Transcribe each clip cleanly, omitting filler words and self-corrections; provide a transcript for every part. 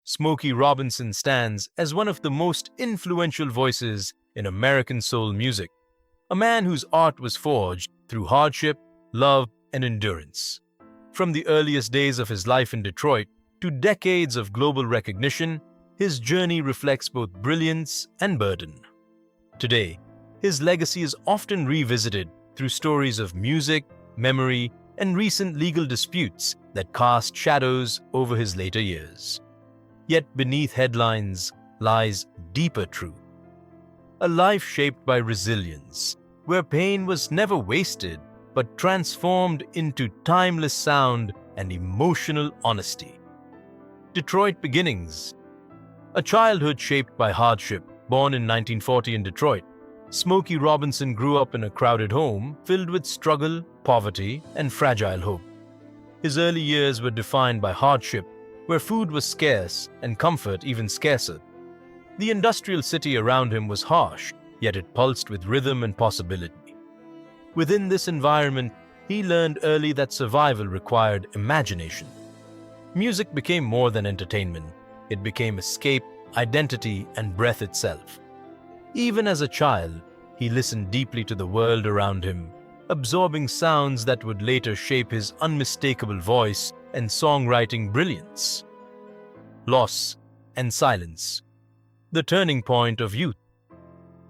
Smokey Robinson stands as one of the most influential voices in American soul music, a man whose art was forged through hardship, love, and endurance. From the earliest days of his life in Detroit to decades of global recognition, his journey reflects both brilliance and burden. Today, his legacy is often revisited through stories of music, memory, and recent legal disputes that cast shadows over his later years. Yet beneath headlines lies deeper truth. A life shaped by resilience, where pain was never wasted but transformed into timeless sound and emotional honesty. Detroit beginnings. A childhood shaped by hardship, born in 1940 in Detroit, Smokey Robinson grew up in a crowded home filled with struggle, poverty, and fragile hope. His early years were defined by hardship, where food was scarce and comfort even scarcer. The industrial city around him was harsh, yet it pulsed with rhythm and possibility. Within this environment, he learned early that survival required imagination. Music became more than entertainment. It became escape, identity, and breath itself. Even as a child, he listened deeply to the world around him, absorbing sounds that would later shape his unmistakable voice and songwriting brilliance. Loss and silence. The turning point of youth.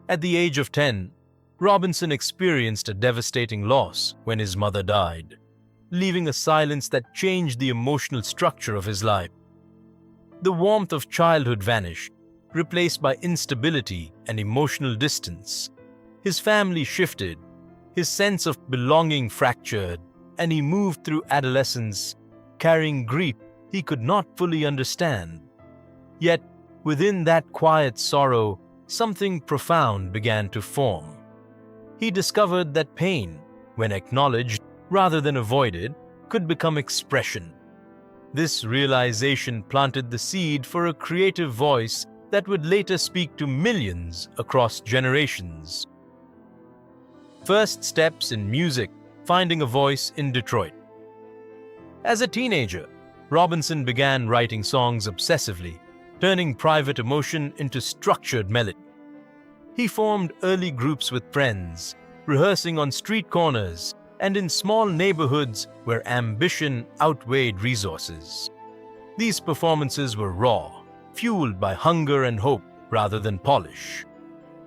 At the age of 10, Robinson experienced a devastating loss when his mother died, leaving a silence that changed the emotional structure of his life. The warmth of childhood vanished, replaced by instability and emotional distance. His family shifted, his sense of belonging fractured, and he moved through adolescence carrying grief he could not fully understand. Yet, within that quiet sorrow, something profound began to form. He discovered that pain, when acknowledged rather than avoided, could become expression. This realization planted the seed for a creative voice that would later speak to millions across generations. First steps in music, finding a voice in Detroit. As a teenager, Robinson began writing songs obsessively, turning private emotion into structured melody. He formed early groups with friends, rehearsing on street corners and in small neighborhoods where ambition outweighed resources. These performances were raw, fueled by hunger and hope rather than polish.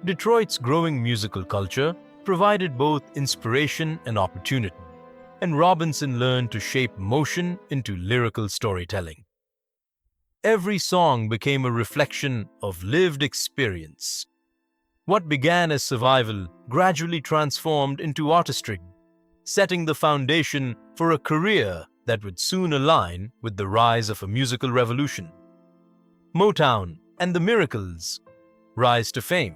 Detroit's growing musical culture provided both inspiration and opportunity, and Robinson learned to shape motion into lyrical storytelling. Every song became a reflection of lived experience. What began as survival gradually transformed into artistry, setting the foundation for a career that would soon align with the rise of a musical revolution. Motown and the Miracles. Rise to fame.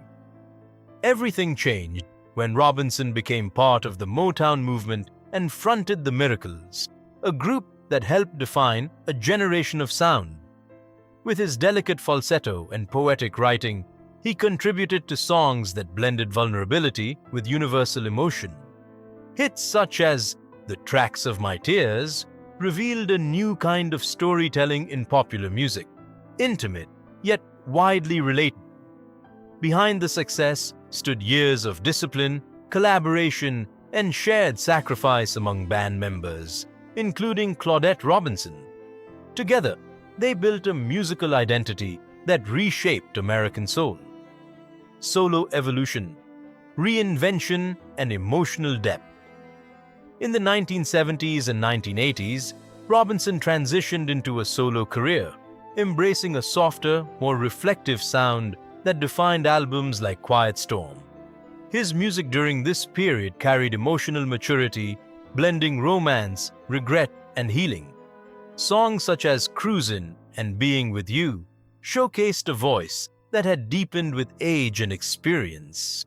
Everything changed when Robinson became part of the Motown movement and fronted the Miracles, a group that helped define a generation of sound. With his delicate falsetto and poetic writing, he contributed to songs that blended vulnerability with universal emotion. Hits such as "The Tracks of My Tears" revealed a new kind of storytelling in popular music, intimate yet widely related. Behind the success stood years of discipline, collaboration, and shared sacrifice among band members, including Claudette Robinson. Together, they built a musical identity that reshaped American soul. Solo evolution, reinvention, and emotional depth. In the 1970s and 1980s, Robinson transitioned into a solo career, embracing a softer, more reflective sound that defined albums like Quiet Storm. His music during this period carried emotional maturity, blending romance, regret, and healing. Songs such as "Cruisin' and "Being With You" showcased a voice that had deepened with age and experience.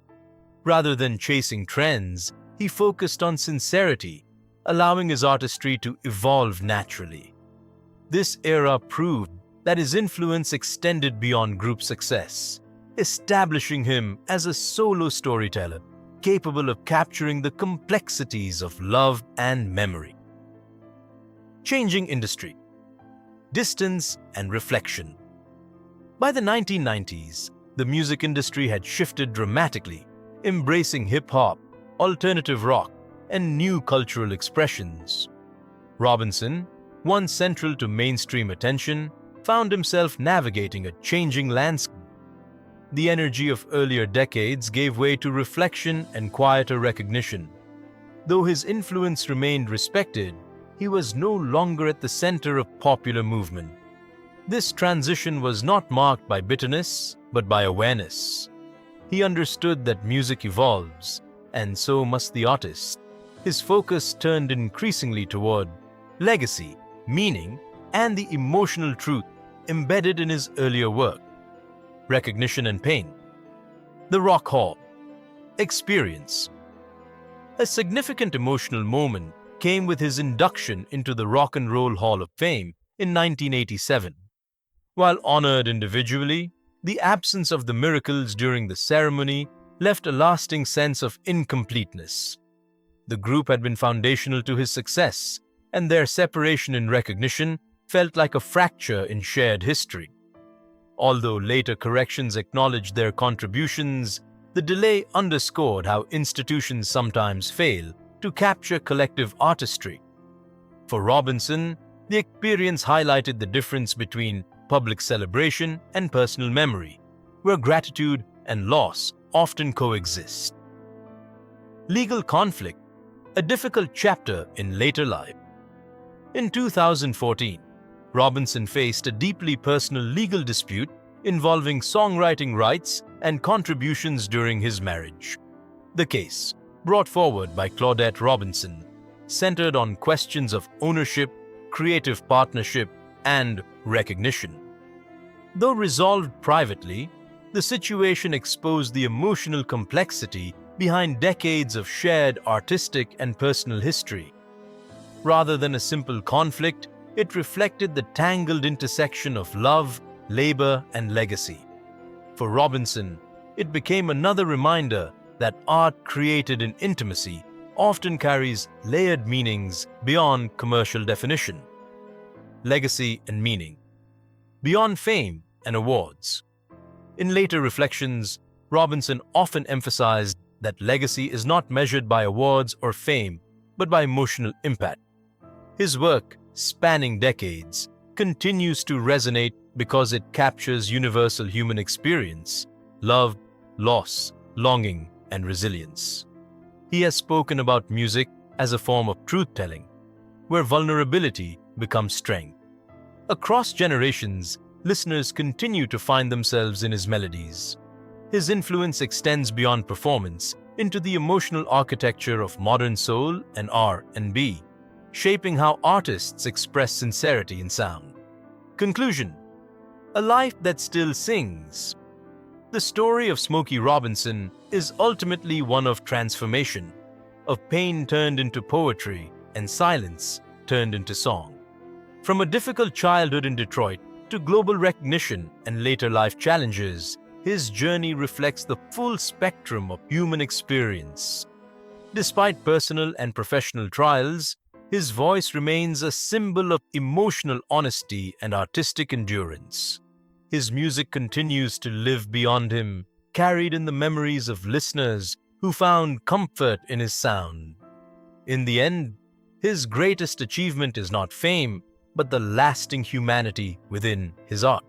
Rather than chasing trends, he focused on sincerity, allowing his artistry to evolve naturally. This era proved that his influence extended beyond group success, establishing him as a solo storyteller capable of capturing the complexities of love and memory. Changing industry, distance and reflection. By the 1990s, the music industry had shifted dramatically, embracing hip-hop, alternative rock, and new cultural expressions. Robinson, once central to mainstream attention, found himself navigating a changing landscape. The energy of earlier decades gave way to reflection and quieter recognition. Though his influence remained respected, he was no longer at the center of popular movement. This transition was not marked by bitterness, but by awareness. He understood that music evolves, and so must the artist. His focus turned increasingly toward legacy, meaning, and the emotional truth embedded in his earlier work. Recognition and pain. The Rock Hall experience. A significant emotional moment came with his induction into the Rock and Roll Hall of Fame in 1987. While honored individually, the absence of the miracles during the ceremony left a lasting sense of incompleteness. The group had been foundational to his success, and their separation in recognition felt like a fracture in shared history. Although later corrections acknowledged their contributions, the delay underscored how institutions sometimes fail to capture collective artistry. For Robinson, the experience highlighted the difference between public celebration and personal memory, where gratitude and loss often coexist. Legal conflict, a difficult chapter in later life. In 2014, Robinson faced a deeply personal legal dispute involving songwriting rights and contributions during his marriage. The case, brought forward by Claudette Robinson, centered on questions of ownership, creative partnership, and recognition. Though resolved privately, the situation exposed the emotional complexity behind decades of shared artistic and personal history. Rather than a simple conflict, it reflected the tangled intersection of love, labor, and legacy. For Robinson, it became another reminder that art created in intimacy often carries layered meanings beyond commercial definition. Legacy and meaning. Beyond fame and awards. In later reflections, Robinson often emphasized that legacy is not measured by awards or fame, but by emotional impact. His work, spanning decades, continues to resonate because it captures universal human experience, love, loss, longing, and resilience. He has spoken about music as a form of truth-telling, where vulnerability becomes strength. Across generations, listeners continue to find themselves in his melodies. His influence extends beyond performance into the emotional architecture of modern soul and R&B, shaping how artists express sincerity in sound. Conclusion: a life that still sings. The story of Smokey Robinson is ultimately one of transformation, of pain turned into poetry and silence turned into song. From a difficult childhood in Detroit to global recognition and later life challenges, his journey reflects the full spectrum of human experience. Despite personal and professional trials, his voice remains a symbol of emotional honesty and artistic endurance. His music continues to live beyond him, carried in the memories of listeners who found comfort in his sound. In the end, his greatest achievement is not fame, but the lasting humanity within his art.